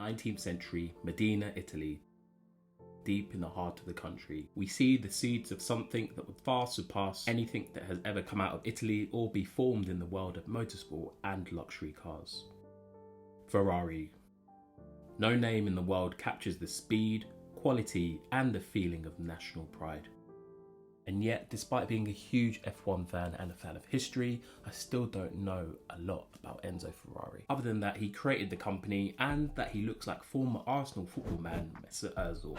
19th century Modena, Italy. Deep in the heart of the country, we see the seeds of something that would far surpass anything that has ever come out of Italy or be formed in the world of motorsport and luxury cars. Ferrari. No name in the world captures the speed, quality and the feeling of national pride. And yet, despite being a huge F1 fan and a fan of history, I still don't know a lot about Enzo Ferrari. Other than that, he created the company and that he looks like former Arsenal football man Mesut Ozil.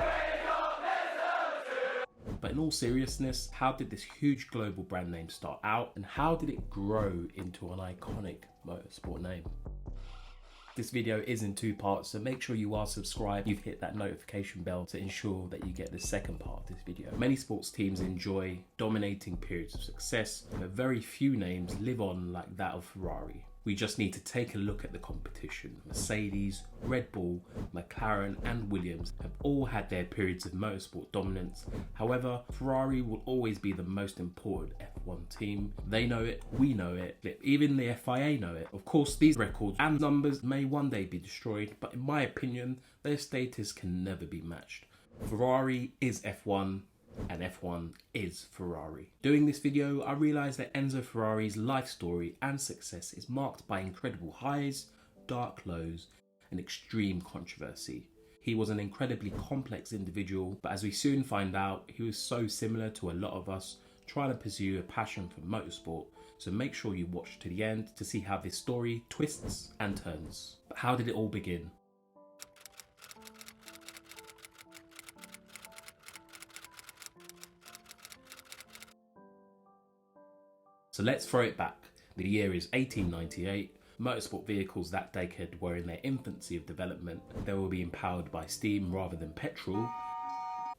But in all seriousness, how did this huge global brand name start out and how did it grow into an iconic motorsport name? This video is in two parts, so make sure you are subscribed, you've hit that notification bell to ensure that you get the second part of this video. Many sports teams enjoy dominating periods of success, but very few names live on like that of Ferrari. We just need to take a look at the competition. Mercedes, Red Bull, McLaren and Williams have all had their periods of motorsport dominance. However, Ferrari will always be the most important F1 team. They know it, we know it, even the FIA know it. Of course, these records and numbers may one day be destroyed, but in my opinion, their status can never be matched. Ferrari is F1. And F1 is Ferrari. Doing this video, I realised that Enzo Ferrari's life story and success is marked by incredible highs, dark lows, and extreme controversy. He was an incredibly complex individual, but as we soon find out, he was so similar to a lot of us trying to pursue a passion for motorsport. So make sure you watch to the end to see how this story twists and turns. But how did it all begin? So let's throw it back. The year is 1898. Motorsport vehicles that decade were in their infancy of development. They were being powered by steam rather than petrol.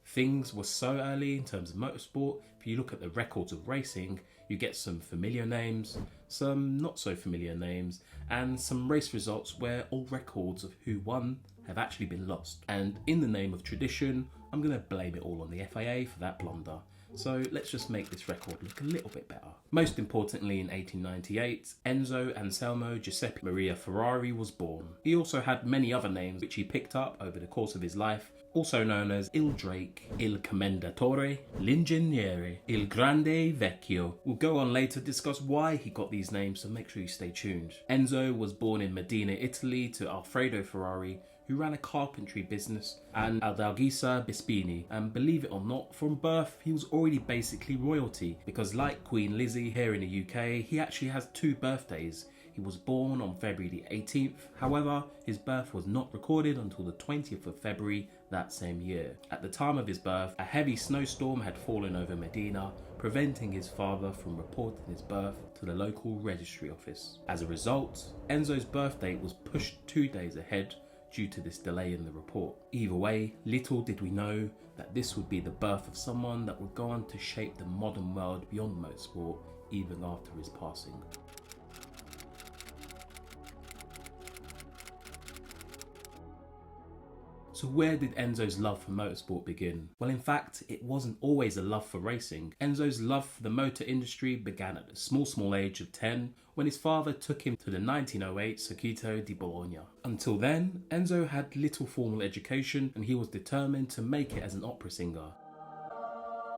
Things were so early in terms of motorsport. If you look at the records of racing, you get some familiar names, some not so familiar names, and some race results where all records of who won have actually been lost. And in the name of tradition, I'm going to blame it all on the FIA for that blunder. So let's just make this record look a little bit better. Most importantly, in 1898, Enzo Anselmo Giuseppe Maria Ferrari was born. He also had many other names which he picked up over the course of his life, also known as Il Drake, Il Commendatore, L'Ingegnere, Il Grande Vecchio. We'll go on later to discuss why he got these names, so make sure you stay tuned. Enzo was born in Modena, Italy to Alfredo Ferrari, who ran a carpentry business, and Adalgisa Bispini, and believe it or not, from birth he was already basically royalty, because like Queen Lizzie here in the UK, he actually has two birthdays. He was born on February the 18th, however, his birth was not recorded until the 20th of February that same year. At the time of his birth, a heavy snowstorm had fallen over Modena, preventing his father from reporting his birth to the local registry office. As a result, Enzo's birth date was pushed 2 days ahead due to this delay in the report. Either way, little did we know that this would be the birth of someone that would go on to shape the modern world beyond motorsport even after his passing. So where did Enzo's love for motorsport begin? Well, in fact, it wasn't always a love for racing. Enzo's love for the motor industry began at the small age of 10 when his father took him to the 1908 Circuito di Bologna. Until then, Enzo had little formal education and he was determined to make it as an opera singer.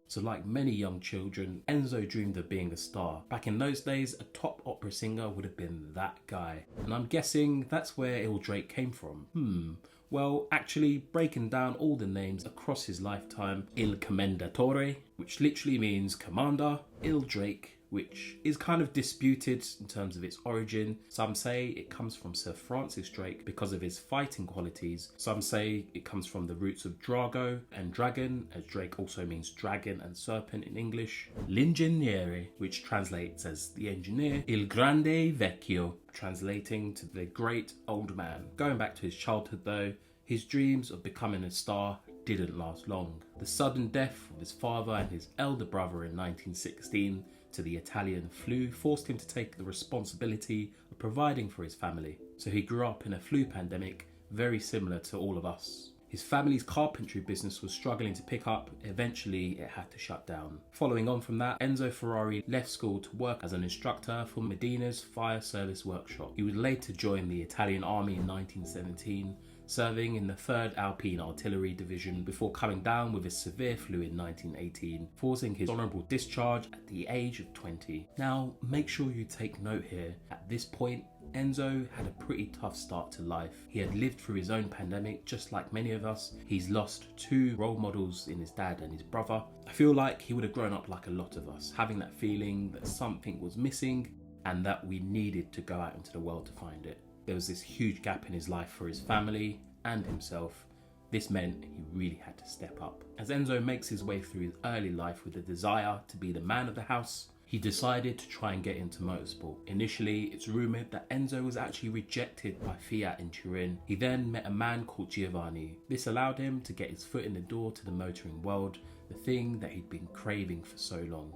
So like many young children, Enzo dreamed of being a star. Back in those days, a top opera singer would have been that guy. And I'm guessing that's where Il Drake came from. Well, actually, breaking down all the names across his lifetime, Il Commendatore, which literally means commander, Il Drake, which is kind of disputed in terms of its origin. Some say it comes from Sir Francis Drake because of his fighting qualities. Some say it comes from the roots of Drago and dragon, as Drake also means dragon and serpent in English. L'Ingegnere, which translates as the engineer. Il Grande Vecchio, translating to the great old man. Going back to his childhood though, his dreams of becoming a star didn't last long. The sudden death of his father and his elder brother in 1916 to the Italian flu forced him to take the responsibility of providing for his family. So he grew up in a flu pandemic, very similar to all of us. His family's carpentry business was struggling to pick up. Eventually, it had to shut down. Following on from that, Enzo Ferrari left school to work as an instructor for Modena's fire service workshop. He would later join the Italian army in 1917, serving in the 3rd Alpine Artillery Division before coming down with a severe flu in 1918, forcing his honourable discharge at the age of 20. Now, make sure you take note here. At this point, Enzo had a pretty tough start to life. He had lived through his own pandemic, just like many of us. He's lost 2 role models in his dad and his brother. I feel like he would have grown up like a lot of us, having that feeling that something was missing and that we needed to go out into the world to find it. There was this huge gap in his life for his family and himself. This meant he really had to step up. As Enzo makes his way through his early life with a desire to be the man of the house, he decided to try and get into motorsport. Initially, it's rumoured that Enzo was actually rejected by Fiat in Turin. He then met a man called Giovanni. This allowed him to get his foot in the door to the motoring world, the thing that he'd been craving for so long.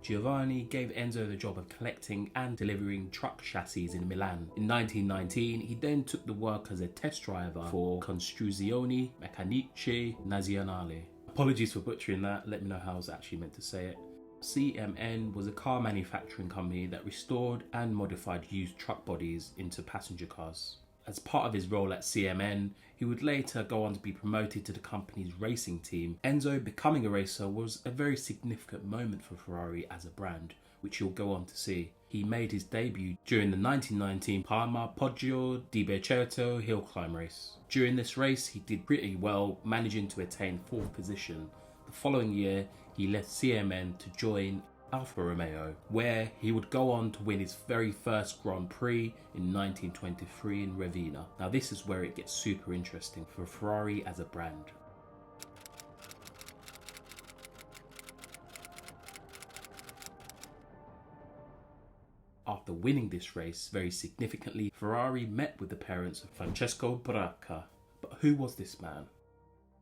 Giovanni gave Enzo the job of collecting and delivering truck chassis in Milan. In 1919, he then took the work as a test driver for Costruzioni Meccaniche Nazionale. Apologies for butchering that, let me know how I was actually meant to say it. CMN was a car manufacturing company that restored and modified used truck bodies into passenger cars. As part of his role at CMN, he would later go on to be promoted to the company's racing team. Enzo becoming a racer was a very significant moment for Ferrari as a brand, which you'll go on to see. He made his debut during the 1919 Parma Poggio di Bercerto hill climb race. During this race, he did pretty well, managing to attain 4th position. The following year, he left CMN to join Alfa Romeo, where he would go on to win his very first Grand Prix in 1923 in Ravenna. Now this is where it gets super interesting for Ferrari as a brand. After winning this race very significantly, Ferrari met with the parents of Francesco Baracca. But who was this man?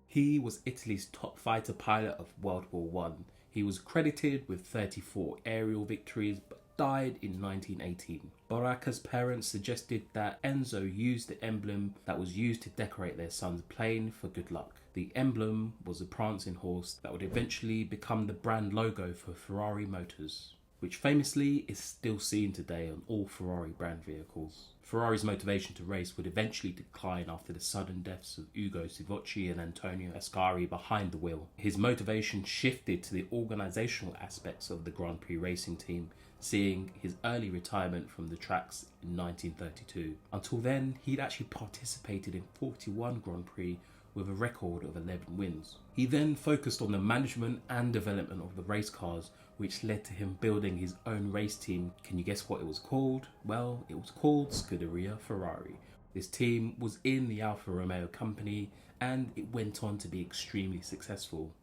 He was Italy's top fighter pilot of World War I. He was credited with 34 aerial victories but died in 1918. Baracca's parents suggested that Enzo use the emblem that was used to decorate their son's plane for good luck. The emblem was a prancing horse that would eventually become the brand logo for Ferrari Motors, which famously is still seen today on all Ferrari brand vehicles. Ferrari's motivation to race would eventually decline after the sudden deaths of Ugo Sivocci and Antonio Ascari behind the wheel. His motivation shifted to the organisational aspects of the Grand Prix racing team, seeing his early retirement from the tracks in 1932. Until then, he'd actually participated in 41 Grand Prix with a record of 11 wins. He then focused on the management and development of the race cars, which led to him building his own race team. Can you guess what it was called? Well, it was called Scuderia Ferrari. This team was in the Alfa Romeo company and it went on to be extremely successful.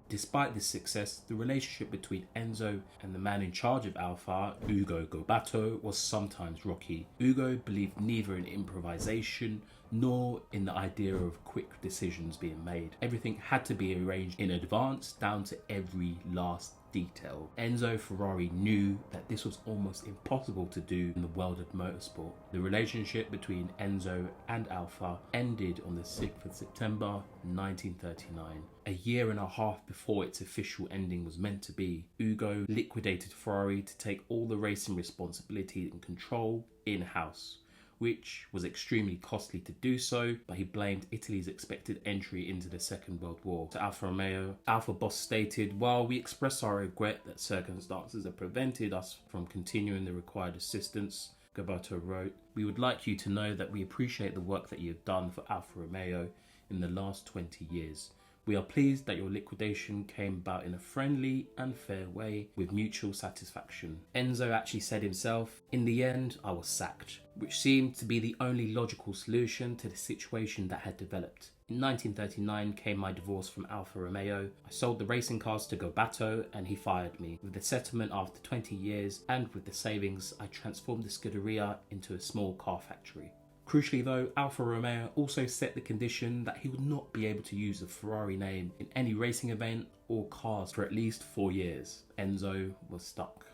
Despite this success, the relationship between Enzo and the man in charge of Alfa, Ugo Gobato, was sometimes rocky. Ugo believed neither in improvisation nor in the idea of quick decisions being made. Everything had to be arranged in advance down to every last detail. Enzo Ferrari knew that this was almost impossible to do in the world of motorsport. The relationship between Enzo and Alfa ended on the 6th of September 1939. A year and a half before its official ending was meant to be, Ugo liquidated Ferrari to take all the racing responsibility and control in-house, which was extremely costly to do so, but he blamed Italy's expected entry into the Second World War. To Alfa Romeo, Alfa boss stated, "While we express our regret that circumstances have prevented us from continuing the required assistance," Gobato wrote, "we would like you to know that we appreciate the work that you have done for Alfa Romeo in the last 20 years. We are pleased that your liquidation came about in a friendly and fair way with mutual satisfaction." Enzo actually said himself, "In the end, I was sacked," which seemed to be the only logical solution to the situation that had developed. In 1939 came my divorce from Alfa Romeo. I sold the racing cars to Gobato and he fired me. With the settlement after 20 years and with the savings, I transformed the Scuderia into a small car factory. Crucially though, Alfa Romeo also set the condition that he would not be able to use the Ferrari name in any racing event or cars for at least 4 years. Enzo was stuck.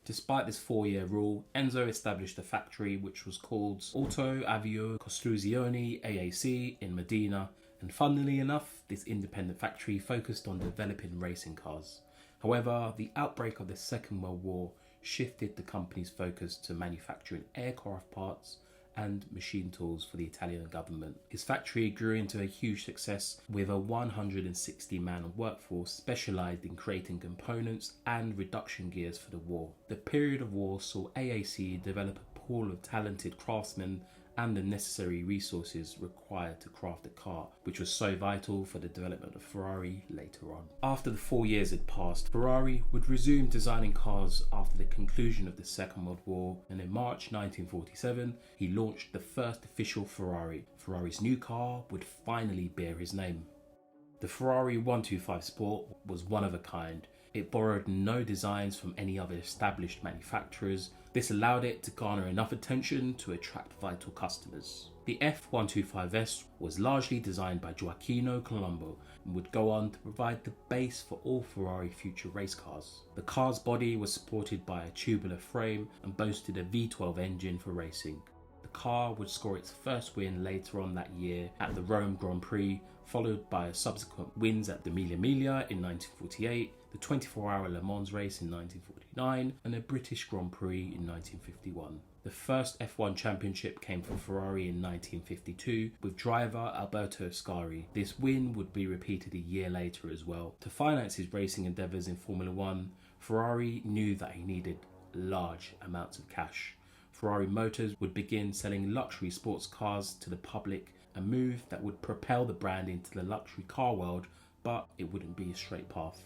Despite this 4-year rule, Enzo established a factory which was called Auto Avio Costruzioni AAC in Modena, and funnily enough, this independent factory focused on developing racing cars. However, the outbreak of the Second World War shifted the company's focus to manufacturing aircraft parts and machine tools for the Italian government. His factory grew into a huge success with a 160-man workforce specialised in creating components and reduction gears for the war. The period of war saw AAC develop a pool of talented craftsmen and the necessary resources required to craft a car, which was so vital for the development of Ferrari later on. After the 4 years had passed, Ferrari would resume designing cars after the conclusion of the Second World War, and in March 1947 he launched the first official Ferrari. Ferrari's new car would finally bear his name. The Ferrari 125 Sport was one of a kind. It borrowed no designs from any other established manufacturers. This allowed it to garner enough attention to attract vital customers. The F125S was largely designed by Gioacchino Colombo and would go on to provide the base for all Ferrari future race cars. The car's body was supported by a tubular frame and boasted a V12 engine for racing. The car would score its first win later on that year at the Rome Grand Prix, followed by subsequent wins at the Mille Miglia in 1948, the 24-hour Le Mans race in 1949, and a British Grand Prix in 1951. The first F1 championship came for Ferrari in 1952 with driver Alberto Ascari. This win would be repeated a year later as well. To finance his racing endeavours in Formula 1, Ferrari knew that he needed large amounts of cash. Ferrari Motors would begin selling luxury sports cars to the public, a move that would propel the brand into the luxury car world, but it wouldn't be a straight path.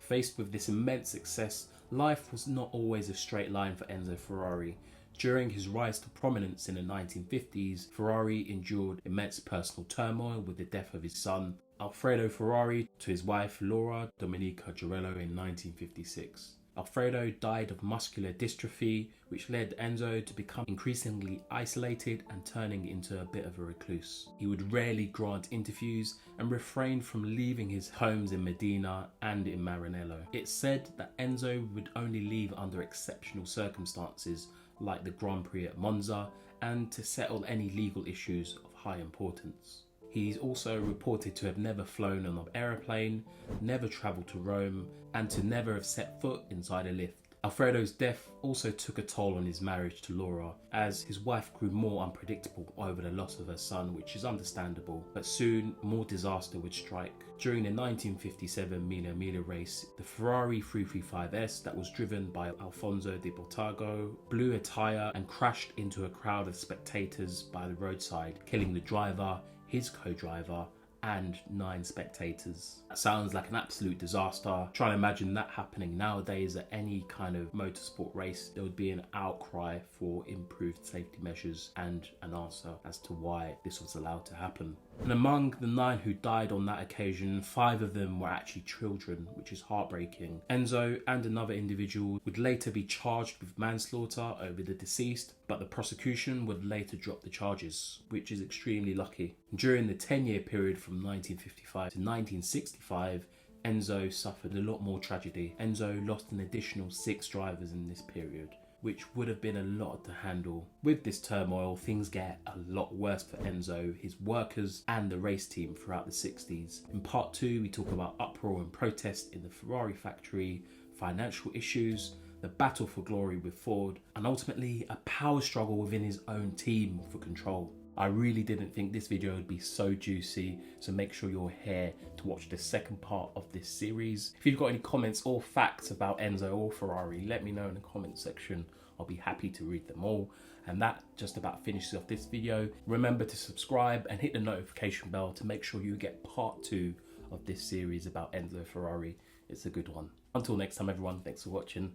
Faced with this immense success, life was not always a straight line for Enzo Ferrari. During his rise to prominence in the 1950s, Ferrari endured immense personal turmoil with the death of his son, Alfredo Ferrari, to his wife Laura Domenica Girello in 1956. Alfredo died of muscular dystrophy, which led Enzo to become increasingly isolated and turning into a bit of a recluse. He would rarely grant interviews and refrained from leaving his homes in Modena and in Maranello. It's said that Enzo would only leave under exceptional circumstances, like the Grand Prix at Monza, and to settle any legal issues of high importance. He's also reported to have never flown on an aeroplane, never travelled to Rome, and to never have set foot inside a lift. Alfredo's death also took a toll on his marriage to Laura, as his wife grew more unpredictable over the loss of her son, which is understandable, but soon more disaster would strike. During the 1957 Mille Miglia race, the Ferrari 335S that was driven by Alfonso de Bortago blew a tyre and crashed into a crowd of spectators by the roadside, killing the driver, his co-driver, and 9 spectators. That sounds like an absolute disaster. Trying to imagine that happening nowadays at any kind of motorsport race. There would be an outcry for improved safety measures and an answer as to why this was allowed to happen. And among the 9 who died on that occasion, 5 of them were actually children, which is heartbreaking. Enzo and another individual would later be charged with manslaughter over the deceased, but the prosecution would later drop the charges, which is extremely lucky. During the 10-year period from 1955 to 1965, Enzo suffered a lot more tragedy. Enzo lost an additional 6 drivers in this period, which would have been a lot to handle. With this turmoil, things get a lot worse for Enzo, his workers, and the race team throughout the 60s. In part 2, we talk about uproar and protest in the Ferrari factory, financial issues, the battle for glory with Ford, and ultimately a power struggle within his own team for control. I really didn't think this video would be so juicy, so make sure you're here to watch the second part of this series. If you've got any comments or facts about Enzo or Ferrari, let me know in the comment section. I'll be happy to read them all. And that just about finishes off this video. Remember to subscribe and hit the notification bell to make sure you get part 2 of this series about Enzo Ferrari. It's a good one. Until next time everyone, thanks for watching.